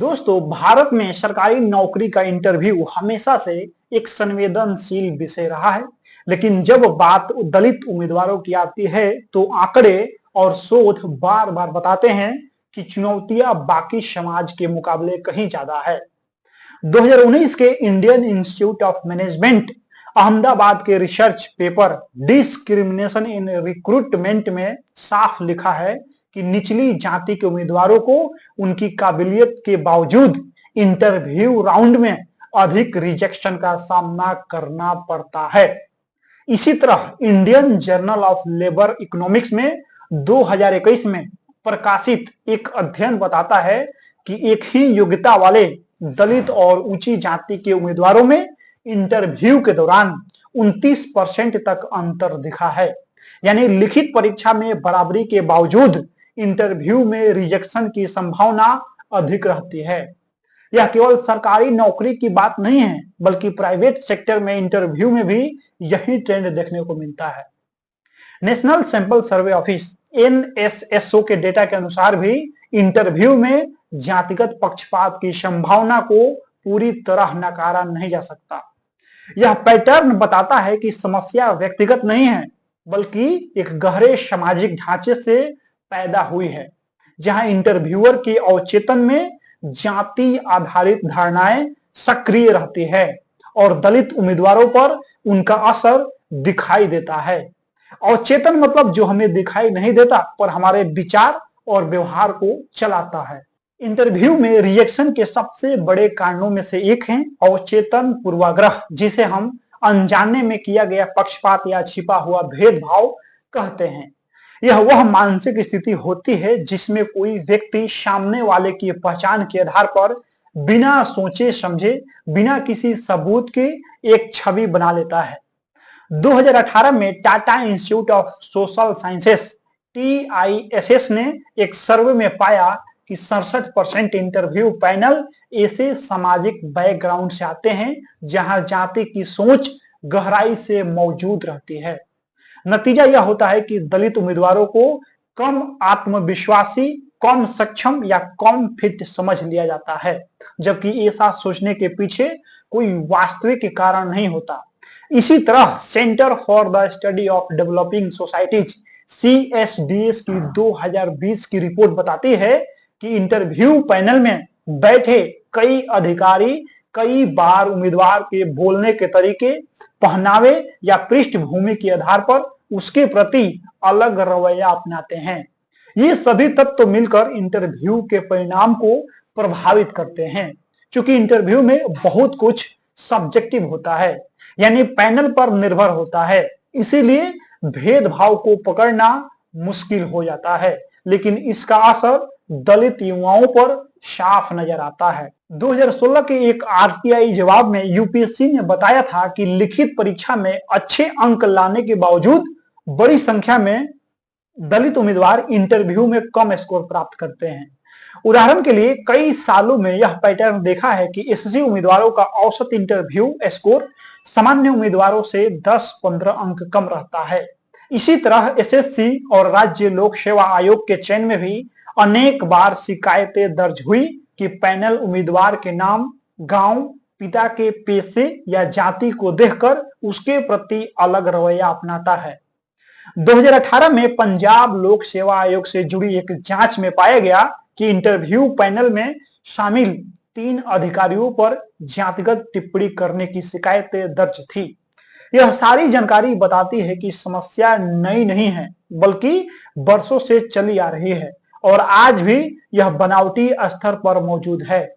दोस्तों, भारत में सरकारी नौकरी का इंटरव्यू हमेशा से एक संवेदनशील विषय रहा है। लेकिन जब बात दलित उम्मीदवारों की आती है तो आंकड़े और शोध बार बार बताते हैं कि चुनौतियां बाकी समाज के मुकाबले कहीं ज्यादा है। 2019 के Indian institute of management Ahmedabad के research paper discrimination in recruitment में साफ लिखा है कि निचली जाति के उम्मीदवारों को उनकी काबिलियत के बावजूद इंटरव्यू राउंड में अधिक रिजेक्शन का सामना करना पड़ता है। इसी तरह Indian journal of labour economics में 2021 में प्रकाशित एक अध्ययन बताता है कि एक ही योग्यता वाले दलित और ऊंची जाति के उम्मीदवारों में इंटरव्यू के दौरान 29% तक अंतर दिखा है। यानी लिखित परीक्षा में बराबरी के बावजूद इंटरव्यू में रिजेक्शन की संभावना अधिक रहती है। यह केवल सरकारी नौकरी की बात नहीं है, बल्कि प्राइवेट सेक्टर में इंटरव्यू में भी यही ट्रेंड देखने को मिलता है। National sample survey office NSSO के डेटा के अनुसार भी इंटरव्यू में जातिगत पक्षपात की संभावना को पूरी तरह नकारा नहीं जा सकता। यह पैटर्न बताता है कि समस्या व्यक्तिगत नहीं है, बल्कि एक गहरे सामाजिक ढांचे से पैदा हुई है, जहां इंटरव्यूअर के अवचेतन में जाति आधारित धारणाएं सक्रिय रहती है और दलित उम्मीदवारों पर उनका असर दिखाई देता है। अवचेतन मतलब जो हमें दिखाई नहीं देता पर हमारे विचार और व्यवहार को चलाता है। इंटरव्यू में रिजेक्शन के सबसे बड़े कारणों में से एक है अवचेतन पूर्वाग्रह, जिसे हम अनजाने में किया गया पक्षपात या छिपा हुआ भेदभाव कहते हैं। यह वह मानसिक स्थिति होती है जिसमें कोई व्यक्ति सामने वाले की पहचान के आधार पर बिना सोचे समझे, बिना किसी सबूत के एक छवि बना लेता है। 2018 में Tata institute of social sciences TISS ने एक सर्वे में पाया कि 67% इंटरव्यू पैनल ऐसे सामाजिक बैकग्राउंड से आते हैं जहां जाति की सोच गहराई से मौजूद रहती है। नतीजा यह होता है कि दलित उम्मीदवारों को कम आत्मविश्वासी, कम सक्षम या कम फिट समझ लिया जाता है, जबकि ऐसा सोचने के पीछे कोई वास्तविक कारण नहीं होता। इसी तरह centre for the study of developing societies CSDS की 2020 की रिपोर्ट बताती है कि इंटरव्यू पैनल में बैठे कई अधिकारी कई बार उम्मीदवार के बोलने के तरीके, पहनावे या पृष्ठभूमि के आधार पर उसके प्रति अलग रवैया अपनाते हैं। ये सभी तत्व मिलकर इंटरव्यू के परिणाम को प्रभावित करते हैं। क्योंकि इंटरव्यू में बहुत कुछ सब्जेक्टिव होता है, यानी पैनल पर निर्भर होता है, इसीलिए भेदभाव को पकड़ना मुश्किल हो जाता है। लेकिन इसका असर दलित युवाओं पर साफ नजर आता है। 2016 के एक RTI जवाब में UPSC ने बताया था कि लिखित परीक्षा में अच्छे अंक लाने के बावजूद बड़ी संख्या में दलित उम्मीदवार इंटरव्यू में कम स्कोर प्राप्त करते हैं। उदाहरण के लिए कई सालों में यह पैटर्न देखा है कि SC उम्मीदवारों का औसत इंटरव्यू स्कोर सामान्य उम्मीदवारों से 10-15 अंक कम रहता है। इसी तरह SSC और राज्य लोक सेवा आयोग के चयन में भी अनेक बार शिकायतें दर्ज हुई कि पैनल उम्मीदवार के नाम, गांव, पिता के पेशे या जाति को देखकर उसके प्रति अलग रवैया अपनाता है। 2018 में पंजाब लोक सेवा आयोग से जुड़ी एक जांच में पाया गया कि इंटरव्यू पैनल में शामिल 3 अधिकारियों पर जातिगत टिप्पणी करने की शिकायतें दर्ज थी। यह सारी जानकारी बताती है कि समस्या नई नहीं है, बल्कि वर्षों से चली आ रही है और आज भी यह बनावटी स्तर पर मौजूद है।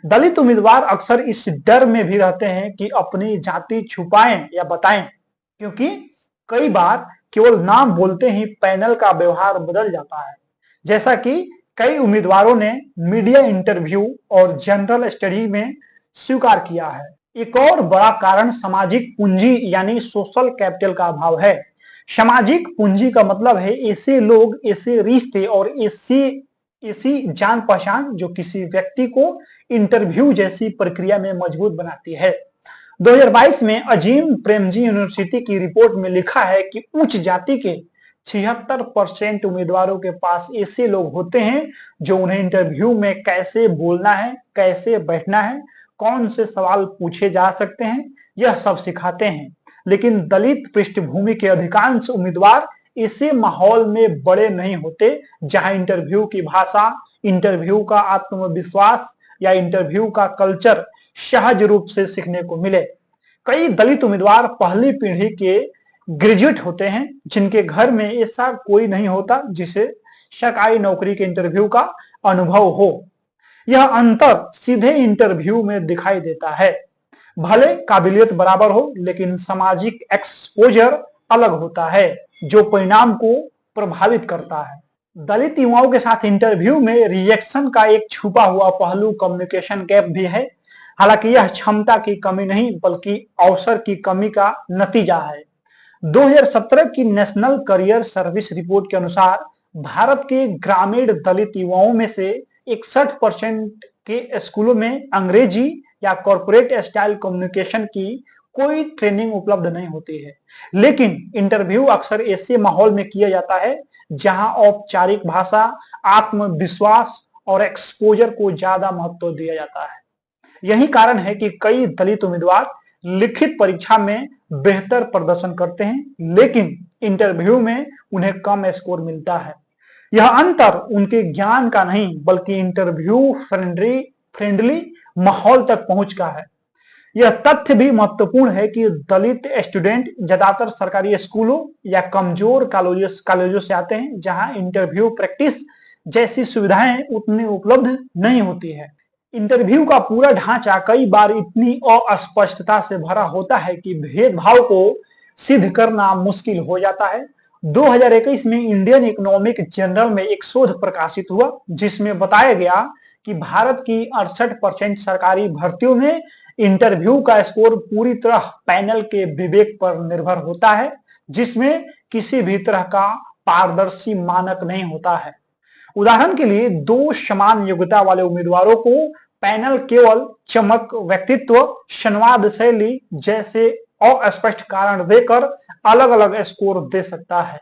दलित उम्मीदवार अक्सर इस डर में भी रहते हैं कि अपनी जाति छुपाएं या बताएं, क्योंकि कई बार केवल नाम बोलते ही पैनल का व्यवहार बदल जाता है, जैसा कि कई उम्मीदवारों ने मीडिया इंटरव्यू और जनरल स्टडी में स्वीकार किया है। एक और बड़ा कारण सामाजिक पूंजी यानी सोशल कैपिटल का अभाव है। सामाजिक पूंजी का मतलब है ऐसे लोग, ऐसे रिश्ते और ऐसी जान पहचान जो किसी व्यक्ति को इंटरव्यू जैसी प्रक्रिया में मजबूत बनाती है। 2022 में अजीम प्रेमजी यूनिवर्सिटी की रिपोर्ट में लिखा है कि उच्च जाति के 76% उम्मीदवारों के पास ऐसे लोग होते हैं जो उन्हें इंटरव्यू में कैसे बोलना है, कैसे बैठना है, कौन से सवाल पूछे जा सकते हैं, यह सब सिखाते हैं। लेकिन दलित पृष्ठभूमि के अधिकांश उम्मीदवार ऐसे माहौल में बड़े नहीं होते जहां इंटरव्यू की भाषा, इंटरव्यू का आत्मविश्वास या इंटरव्यू का कल्चर सहज रूप से सीखने को मिले। कई दलित उम्मीदवार पहली पीढ़ी के ग्रेजुएट होते हैं जिनके घर में ऐसा कोई नहीं होता जिसे सरकारी नौकरी के इंटरव्यू का अनुभव हो। यह अंतर सीधे इंटरव्यू में दिखाई देता है। भले काबिलियत बराबर हो, लेकिन सामाजिक एक्सपोजर अलग होता है जो परिणाम को प्रभावित करता है। दलित युवाओं के साथ इंटरव्यू में रिजेक्शन का एक छुपा हुआ पहलू कम्युनिकेशन गैप भी है। हालांकि यह क्षमता की कमी नहीं बल्कि अवसर की कमी का नतीजा है। 2017 की नेशनल करियर सर्विस रिपोर्ट के अनुसार भारत के ग्रामीण दलित युवाओं में से 61% के स्कूलों में अंग्रेजी या कॉर्पोरेट स्टाइल कम्युनिकेशन की कोई ट्रेनिंग उपलब्ध नहीं होती है। लेकिन इंटरव्यू अक्सर ऐसे माहौल में किया जाता है जहां औपचारिक भाषा, आत्मविश्वास और एक्सपोजर को ज्यादा महत्व दिया जाता है। यही कारण है कि कई दलित उम्मीदवार लिखित परीक्षा में बेहतर प्रदर्शन करते हैं लेकिन इंटरव्यू में उन्हें कम स्कोर मिलता है। यह अंतर उनके ज्ञान का नहीं बल्कि इंटरव्यू फ्रेंडली माहौल तक पहुंच का है। यह तथ्य भी महत्वपूर्ण है कि दलित स्टूडेंट ज्यादातर सरकारी स्कूलों या कमजोर कॉलेजों से आते हैं जहां इंटरव्यू प्रैक्टिस जैसी सुविधाएं उतनी उपलब्ध नहीं होती है। इंटरव्यू का पूरा ढांचा कई बार इतनी अस्पष्टता से भरा होता है कि भेदभाव को सिद्ध करना मुश्किल हो जाता है। 2021 में इंडियन इकोनॉमिक जर्नल में एक शोध प्रकाशित हुआ जिसमें बताया गया कि भारत की 68% सरकारी भर्तियों में इंटरव्यू का स्कोर पूरी तरह पैनल के विवेक पर निर्भर होता है, जिसमें किसी भी तरह का पारदर्शी मानक नहीं होता है। उदाहरण के लिए 2 समान योग्यता वाले उम्मीदवारों को पैनल केवल चमक, व्यक्तित्व, संवाद शैली जैसे अस्पष्ट कारण देकर अलग अलग स्कोर दे सकता है।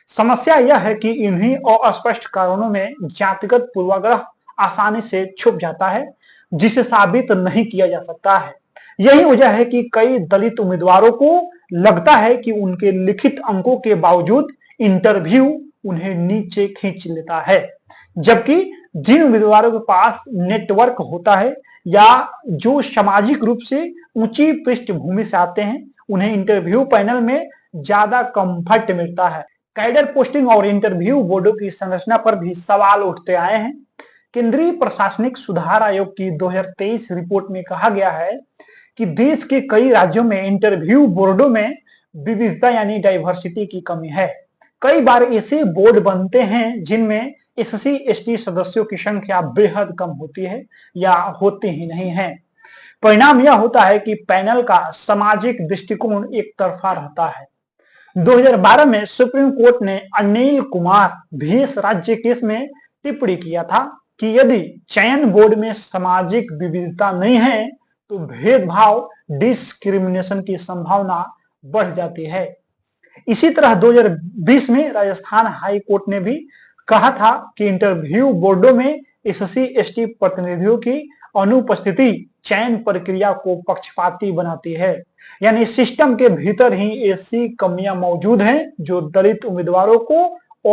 समस्या यह है कि इन्हीं अस्पष्ट कारणों में जातिगत पूर्वाग्रह आसानी से छुप जाता है जिसे साबित नहीं किया जा सकता है। यही वजह है कि कई दलित उम्मीदवारों को लगता है कि उनके लिखित अंकों के बावजूद इंटरव्यू उन्हें नीचे खींच लेता है, जबकि जिन उम्मीदवारों के पास नेटवर्क होता है या जो सामाजिक रूप से ऊंची पृष्ठभूमि से आते हैं उन्हें इंटरव्यू पैनल में ज्यादा कंफर्ट मिलता है। कैडर पोस्टिंग और इंटरव्यू बोर्डों की संरचना पर भी सवाल उठते आए हैं। केंद्रीय प्रशासनिक सुधार आयोग की 2023 रिपोर्ट में कहा गया है कि देश के कई राज्यों में इंटरव्यू बोर्डों में विविधता यानी डाइवर्सिटी की कमी है। कई बार ऐसे बोर्ड बनते हैं जिनमें SC ST सदस्यों की संख्या बेहद कम होती है या होती ही नहीं है। परिणाम यह होता है कि पैनल का सामाजिक दृष्टिकोण एक तरफा रहता है। 2012 में सुप्रीम कोर्ट ने अनिल कुमार VS राज्य केस में टिप्पणी किया था कि यदि चयन बोर्ड में सामाजिक विविधता नहीं है तो भेदभाव, डिस्क्रिमिनेशन की संभावना बढ़ जाती है। इसी तरह 2020 में राजस्थान हाई कोर्ट ने भी कहा था कि इंटरव्यू बोर्डों में SC ST प्रतिनिधियों की अनुपस्थिति चयन प्रक्रिया को पक्षपाती बनाती है, यानी सिस्टम के भीतर ही ऐसी कमियां मौजूद हैं जो दलित उम्मीदवारों को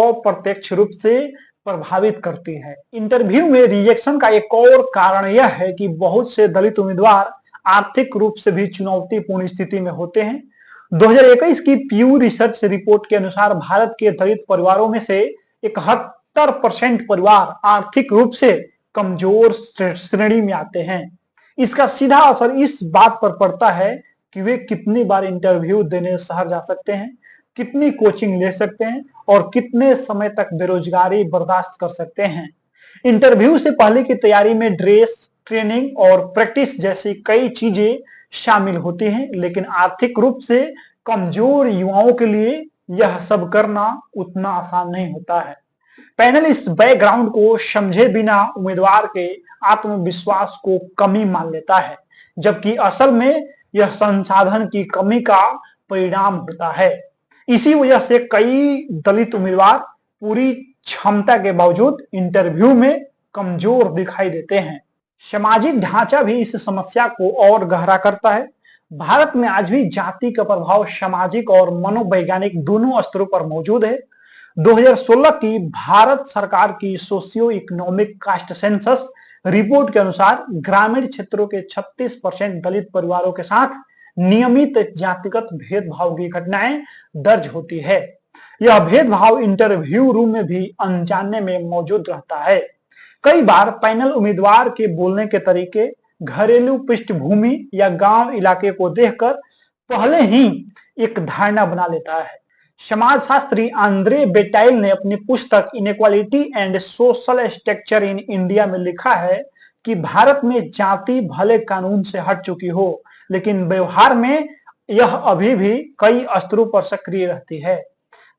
अप्रत्यक्ष रूप से प्रभावित करती है। इंटरव्यू में रिजेक्शन का एक और कारण यह है कि बहुत से दलित उम्मीदवार आर्थिक रूप से भी चुनौतीपूर्ण स्थिति में होते हैं। 2021 की प्यू रिसर्च रिपोर्ट के अनुसार भारत के दलित परिवारों में से 71% परिवार आर्थिक रूप से कमजोर श्रेणी में आते हैं। इसका सीधा असर इस बात पर पड़ता है कि वे कितनी बार इंटरव्यू देने शहर जा सकते हैं, कितनी कोचिंग ले सकते हैं और कितने समय तक बेरोजगारी बर्दाश्त कर सकते हैं। इंटरव्यू से पहले की तैयारी में ड्रेस, ट्रेनिंग और प्रैक्टिस जैसी कई चीजें शामिल होती हैं, लेकिन आर्थिक रूप से कमजोर युवाओं के लिए यह सब करना उतना आसान नहीं होता है। पैनल इस बैकग्राउंड को समझे बिना उम्मीदवार के आत्मविश्वास को कमी मान लेता है, जबकि असल में यह संसाधन की कमी का परिणाम होता है। इसी वजह से कई दलित उम्मीदवार पूरी क्षमता के बावजूद इंटरव्यू में कमजोर दिखाई देते हैं। सामाजिक ढांचा भी इस समस्या को और गहरा करता है। भारत में आज भी जाति का प्रभाव सामाजिक और मनोवैज्ञानिक दोनों स्तरों पर मौजूद है। 2016 की भारत सरकार की socio economic caste census report के अनुसार ग्रामीण क्षेत्रों के 36% दलित परिवारों के साथ नियमित जातिगत भेदभाव की घटनाएं दर्ज होती है। यह भेदभाव इंटरव्यू रूम में भी अनजाने में मौजूद रहता है। कई बार पैनल उम्मीदवार के बोलने के तरीके, घरेलू पृष्ठभूमि या गांव इलाके को देखकर पहले ही एक धारणा बना लेता है। समाजशास्त्री आंद्रे बेटाइल ने अपनी पुस्तक inequality and social structure in India में लिखा है कि भारत में जाति भले कानून से हट चुकी हो, लेकिन व्यवहार में यह अभी भी कई स्तरों पर सक्रिय रहती है,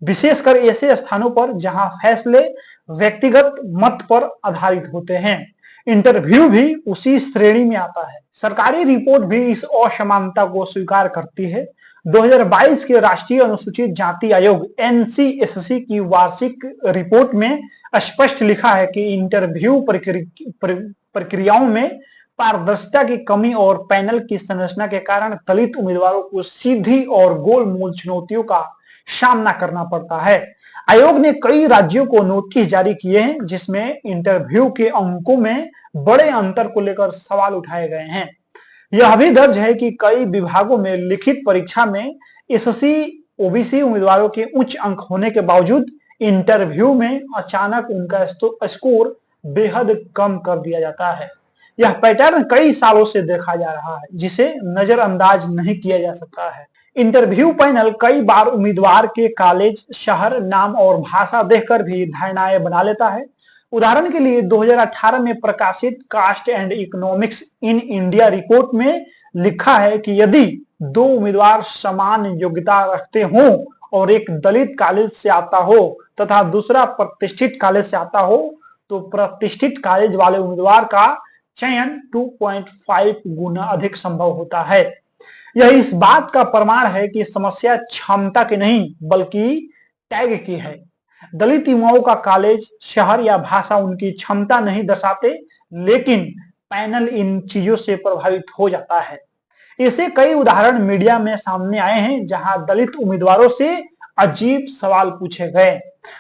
विशेषकर ऐसे स्थानों पर जहां फैसले व्यक्तिगत मत पर आधारित होते हैं। इंटरव्यू भी उसी श्रेणी में आता है। सरकारी रिपोर्ट भी इस असमानता को स्वीकार करती है। 2022 के राष्ट्रीय अनुसूचित जाति आयोग NCSC की वार्षिक रिपोर्ट में स्पष्ट लिखा है कि इंटरव्यू प्रक्रियाओं में पारदर्शिता की कमी और पैनल की संरचना के कारण दलित उम्मीदवारों को सीधी और गोलमोल चुनौतियों का सामना करना पड़ता है। आयोग ने कई राज्यों को नोटिस जारी किए हैं जिसमें इंटरव्यू के अंकों में बड़े अंतर को लेकर सवाल उठाए गए हैं। यह भी दर्ज है कि कई विभागों में लिखित परीक्षा में SC OBC उम्मीदवारों के उच्च अंक होने के बावजूद इंटरव्यू में अचानक उनका स्कोर बेहद कम कर दिया जाता है। यह पैटर्न कई सालों से देखा जा रहा है, जिसे नजरअंदाज नहीं किया जा सकता है। इंटरव्यू पैनल कई बार उम्मीदवार के कॉलेज, शहर, नाम और भाषा देखकर भी धारणाएं बना लेता है। उदाहरण के लिए 2018 में प्रकाशित caste and economics in India report में लिखा है कि यदि दो उम्मीदवार समान योग्यता रखते हों और एक दलित कॉलेज से आता हो तथा दूसरा प्रतिष्ठित कॉलेज से आता हो, तो प्रतिष्ठित कॉलेज वाले उम्मीदवार का चयन 2.5 गुना अधिक संभव होता है। यह इस बात का प्रमाण है कि समस्या क्षमता की नहीं बल्कि टैग की है। दलित युवाओं का कॉलेज, शहर या भाषा उनकी क्षमता नहीं दर्शाते, लेकिन पैनल इन चीजों से प्रभावित हो जाता है। ऐसे कई उदाहरण मीडिया में सामने आए हैं जहां दलित उम्मीदवारों से अजीब सवाल पूछे गए,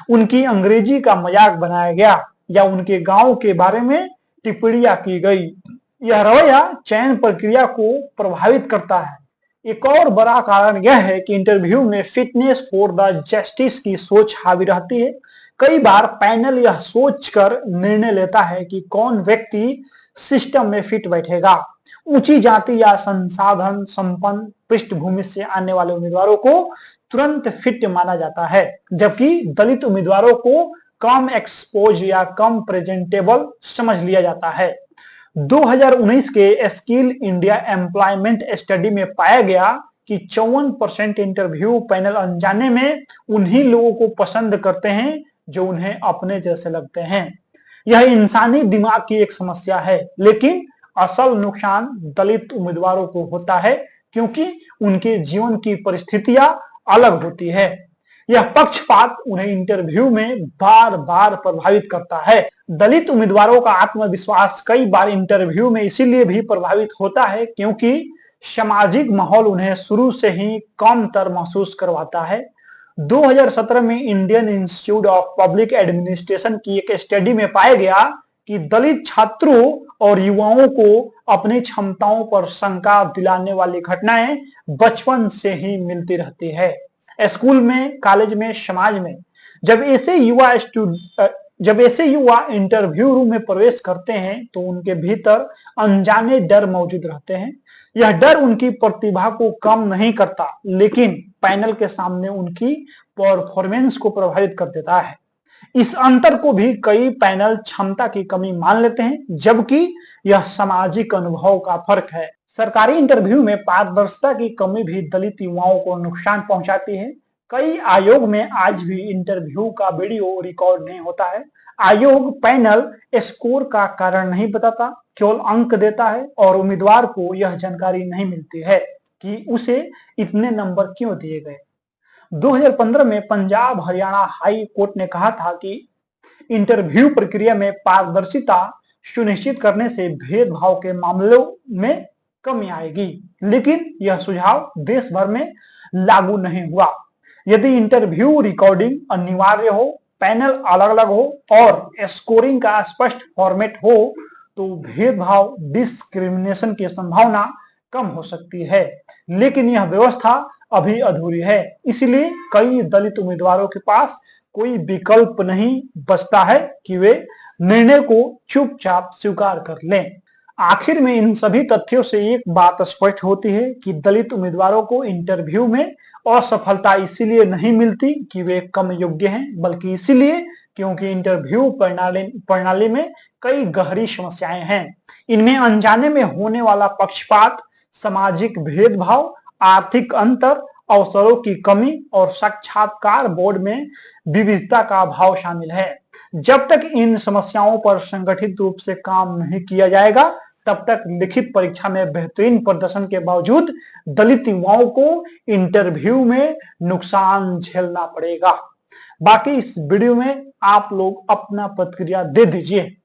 उनकी अंग्रेजी का मजाक बनाया गया या उनके गांव के बारे में टिप्पणियां की गई। यह रवैया चयन प्रक्रिया को प्रभावित करता है। एक और बड़ा कारण यह है कि इंटरव्यू में फिटनेस फॉर द जस्टिस की सोच हावी रहती है। कई बार पैनल यह सोचकर निर्णय लेता है कि कौन व्यक्ति सिस्टम में फिट बैठेगा। ऊंची जाति या संसाधन संपन्न पृष्ठभूमि से आने वाले उम्मीदवारों को तुरंत फिट माना जाता है, जबकि दलित उम्मीदवारों को कम एक्सपोज या कम प्रेजेंटेबल समझ लिया जाता है। 2019 के स्किल इंडिया एम्प्लॉयमेंट स्टडी में पाया गया कि 54% इंटरव्यू पैनल अनजाने में उन्हीं लोगों को पसंद करते हैं जो उन्हें अपने जैसे लगते हैं। यह इंसानी दिमाग की एक समस्या है, लेकिन असल नुकसान दलित उम्मीदवारों को होता है क्योंकि उनके जीवन की परिस्थितियां अलग होती है। यह पक्षपात उन्हें इंटरव्यू में बार बार प्रभावित करता है। दलित उम्मीदवारों का आत्मविश्वास कई बार इंटरव्यू में इसीलिए भी प्रभावित होता है क्योंकि सामाजिक माहौल उन्हें शुरू से ही कमतर महसूस करवाता है। 2017 में Indian institute of public administration की एक स्टडी में पाया गया कि दलित छात्रों और युवाओं को अपनी क्षमताओं पर शंका दिलाने वाली घटनाएं बचपन से ही मिलती रहती है। स्कूल में, कॉलेज में, समाज में जब ऐसे युवा इंटरव्यू रूम में प्रवेश करते हैं तो उनके भीतर अनजाने डर मौजूद रहते हैं। यह डर उनकी प्रतिभा को कम नहीं करता, लेकिन पैनल के सामने उनकी परफॉर्मेंस को प्रभावित कर देता है। इस अंतर को भी कई पैनल क्षमता की कमी मान लेते हैं, जबकि यह सामाजिक अनुभव का फर्क है। सरकारी इंटरव्यू में पारदर्शिता की कमी भी दलित युवाओं को नुकसान पहुंचाती है। कई आयोग में आज भी इंटरव्यू का वीडियो रिकॉर्ड नहीं होता है। आयोग पैनल स्कोर का कारण नहीं बताता, केवल अंक देता है और उम्मीदवार को यह जानकारी नहीं मिलती है कि उसे इतने नंबर क्यों दिए गए। 2015 में पंजाब हरियाणा हाई कोर्ट ने कहा था कि इंटरव्यू प्रक्रिया में पारदर्शिता सुनिश्चित करने से भेदभाव के मामलों में कमी आएगी, लेकिन यह सुझाव देश भर में लागू नहीं हुआ। यदि इंटरव्यू रिकॉर्डिंग अनिवार्य हो, पैनल अलग अलग हो और स्कोरिंग का स्पष्ट फॉर्मेट हो तो भेदभाव डिस्क्रिमिनेशन की संभावना कम हो सकती है, लेकिन यह व्यवस्था अभी अधूरी है। इसलिए कई दलित उम्मीदवारों के पास कोई विकल्प नहीं बचता है कि वे निर्णय को चुपचाप स्वीकार कर लें। आखिर में इन सभी तथ्यों से एक बात स्पष्ट होती है कि दलित उम्मीदवारों को इंटरव्यू में असफलता इसीलिए नहीं मिलती कि वे कम योग्य हैं, बल्कि इसीलिए क्योंकि इंटरव्यू प्रणाली में कई गहरी समस्याएं हैं। इनमें अनजाने में होने वाला पक्षपात, सामाजिक भेदभाव, आर्थिक अंतर, अवसरों की कमी और साक्षात्कार बोर्ड में विविधता का अभाव शामिल है। जब तक इन समस्याओं पर संगठित रूप से काम नहीं किया जाएगा, तब तक लिखित परीक्षा में बेहतरीन प्रदर्शन के बावजूद दलित युवाओं को इंटरव्यू में नुकसान झेलना पड़ेगा। बाकी इस वीडियो में आप लोग अपना प्रतिक्रिया दे दीजिए।